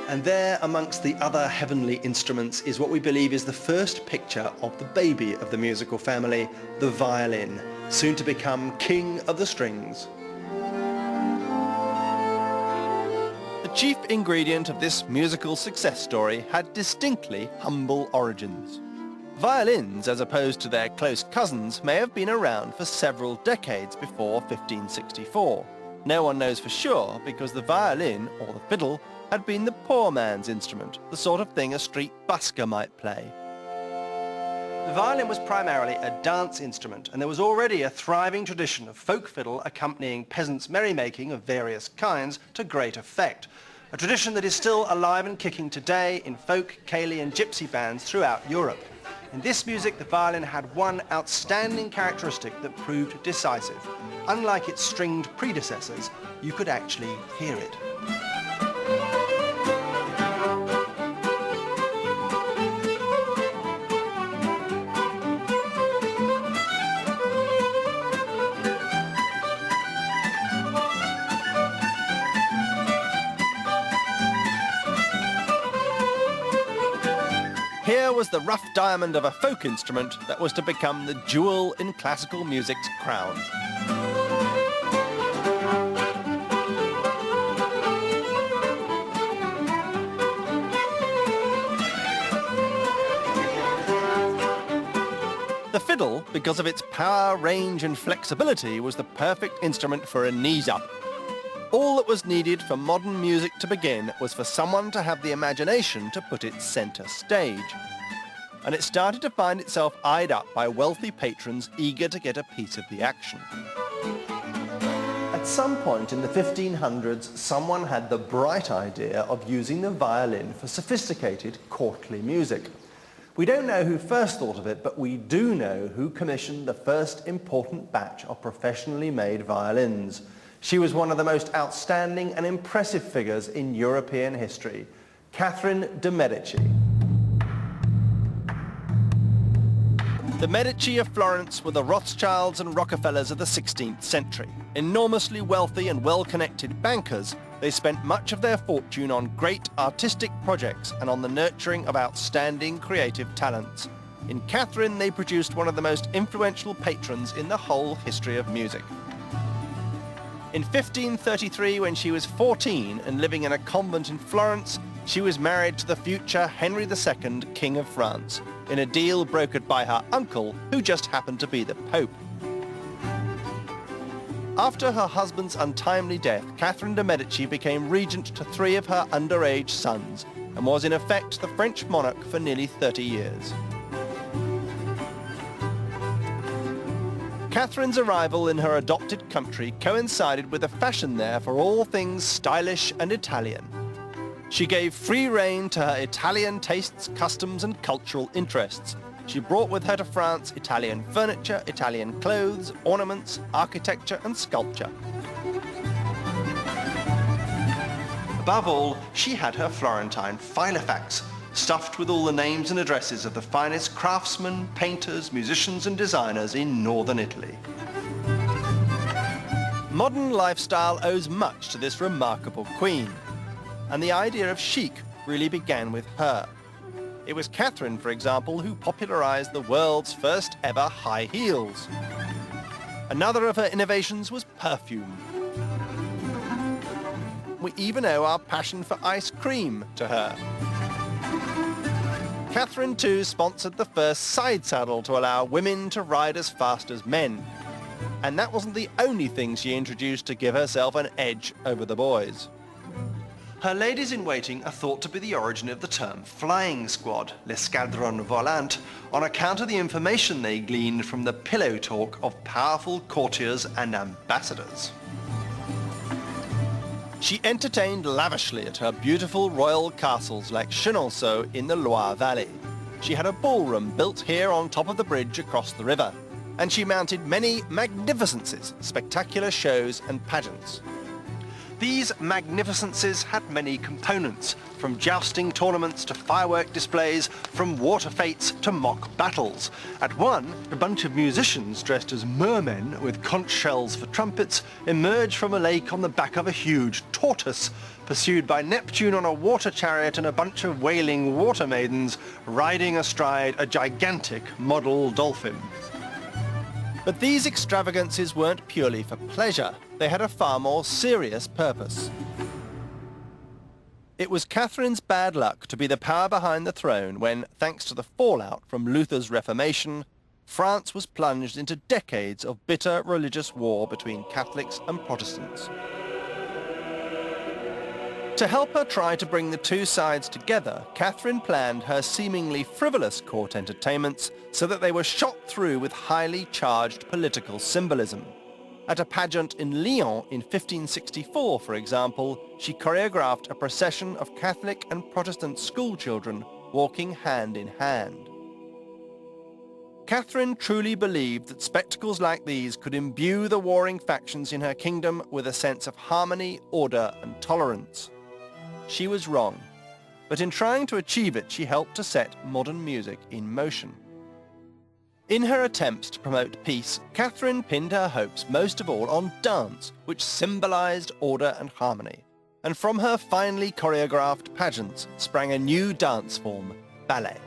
And there, amongst the other heavenly instruments, is what we believe is the first picture of the baby of the musical family, the violin, soon to become king of the strings. The chief ingredient of this musical success story had distinctly humble origins. Violins, as opposed to their close cousins, may have been around for several decades before 1564. No one knows for sure because the violin, or the fiddle, had been the poor man's instrument, the sort of thing a street busker might play. The violin was primarily a dance instrument, and there was already a thriving tradition of folk fiddle accompanying peasants' merrymaking of various kinds to great effect. A tradition that is still alive and kicking today in folk, ceilidh and gypsy bands throughout Europe. In this music, the violin had one outstanding characteristic that proved decisive. Unlike its stringed predecessors, you could actually hear it. Here was the rough diamond of a folk instrument that was to become the jewel in classical music's crown. The fiddle, because of its power, range and flexibility, was the perfect instrument for a knees-up. All that was needed for modern music to begin was for someone to have the imagination to put it centre stage. And it started to find itself eyed up by wealthy patrons eager to get a piece of the action. At some point in the 1500s, someone had the bright idea of using the violin for sophisticated courtly music. We don't know who first thought of it, but we do know who commissioned the first important batch of professionally made violins. She was one of the most outstanding and impressive figures in European history, Catherine de Medici. The Medici of Florence were the Rothschilds and Rockefellers of the 16th century. Enormously wealthy and well-connected bankers, they spent much of their fortune on great artistic projects and on the nurturing of outstanding creative talents. In Catherine, they produced one of the most influential patrons in the whole history of music. In 1533, when she was 14 and living in a convent in Florence, she was married to the future Henry II, King of France, in a deal brokered by her uncle, who just happened to be the Pope. After her husband's untimely death, Catherine de Medici became regent to 3 of her underage sons, and was in effect the French monarch for nearly 30 years. Catherine's arrival in her adopted country coincided with a fashion there for all things stylish and Italian. She gave free rein to her Italian tastes, customs and cultural interests. She brought with her to France Italian furniture, Italian clothes, ornaments, architecture and sculpture. Above all, she had her Florentine Filofax, stuffed with all the names and addresses of the finest craftsmen, painters, musicians and designers in northern Italy. Modern lifestyle owes much to this remarkable queen, and the idea of chic really began with her. It was Catherine, for example, who popularized the world's first ever high heels. Another of her innovations was perfume. We even owe our passion for ice cream to her. Catherine, too, sponsored the first side saddle to allow women to ride as fast as men. And that wasn't the only thing she introduced to give herself an edge over the boys. Her ladies-in-waiting are thought to be the origin of the term flying squad, l'escadron volant, on account of the information they gleaned from the pillow talk of powerful courtiers and ambassadors. She entertained lavishly at her beautiful royal castles like Chenonceau in the Loire Valley. She had a ballroom built here on top of the bridge across the river, and she mounted many magnificences, spectacular shows and pageants. These magnificences had many components, from jousting tournaments to firework displays, from water fetes to mock battles. At one, a bunch of musicians dressed as mermen with conch shells for trumpets emerged from a lake on the back of a huge tortoise, pursued by Neptune on a water chariot and a bunch of wailing water maidens riding astride a gigantic model dolphin. But these extravagances weren't purely for pleasure. They had a far more serious purpose. It was Catherine's bad luck to be the power behind the throne when, thanks to the fallout from Luther's Reformation, France was plunged into decades of bitter religious war between Catholics and Protestants. To help her try to bring the two sides together, Catherine planned her seemingly frivolous court entertainments so that they were shot through with highly charged political symbolism. At a pageant in Lyon in 1564, for example, she choreographed a procession of Catholic and Protestant schoolchildren walking hand in hand. Catherine truly believed that spectacles like these could imbue the warring factions in her kingdom with a sense of harmony, order, and tolerance. She was wrong, but in trying to achieve it, she helped to set modern music in motion. In her attempts to promote peace, Catherine pinned her hopes most of all on dance, which symbolized order and harmony. And from her finely choreographed pageants sprang a new dance form, ballet.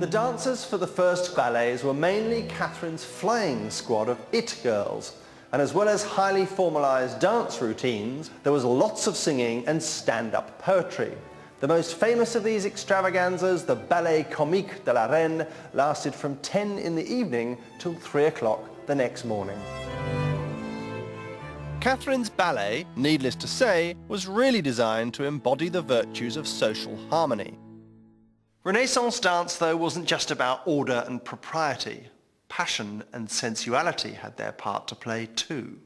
The dancers for the first ballets were mainly Catherine's flying squad of it girls, and as well as highly formalized dance routines, there was lots of singing and stand-up poetry. The most famous of these extravaganzas, the Ballet Comique de la Reine, lasted from 10 in the evening till 3 o'clock the next morning. Catherine's ballet, needless to say, was really designed to embody the virtues of social harmony. Renaissance dance, though, wasn't just about order and propriety. Passion and sensuality had their part to play too.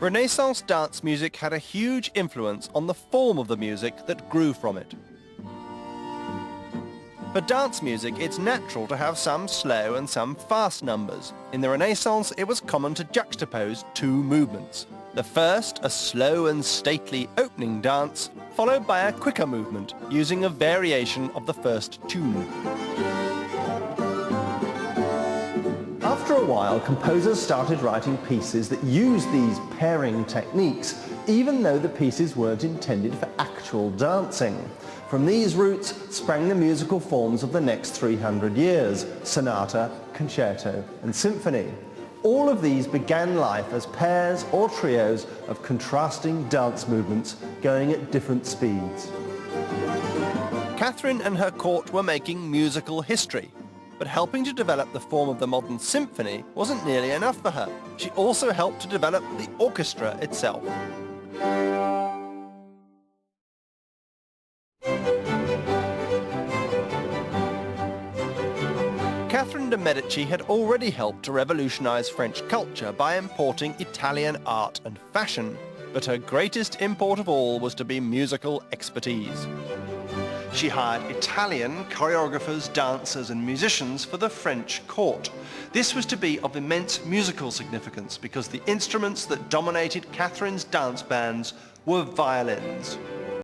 Renaissance dance music had a huge influence on the form of the music that grew from it. For dance music, it's natural to have some slow and some fast numbers. In the Renaissance, it was common to juxtapose two movements. The first, a slow and stately opening dance, followed by a quicker movement, using a variation of the first tune. After a while, composers started writing pieces that used these pairing techniques, even though the pieces weren't intended for actual dancing. From these roots sprang the musical forms of the next 300 years, sonata, concerto, and symphony. All of these began life as pairs or trios of contrasting dance movements going at different speeds. Catherine and her court were making musical history, but helping to develop the form of the modern symphony wasn't nearly enough for her. She also helped to develop the orchestra itself. Catherine de Medici had already helped to revolutionize French culture by importing Italian art and fashion, But her greatest import of all was to be musical expertise. She hired Italian choreographers, dancers and musicians for the French court. This was to be of immense musical significance because the instruments that dominated Catherine's dance bands were violins.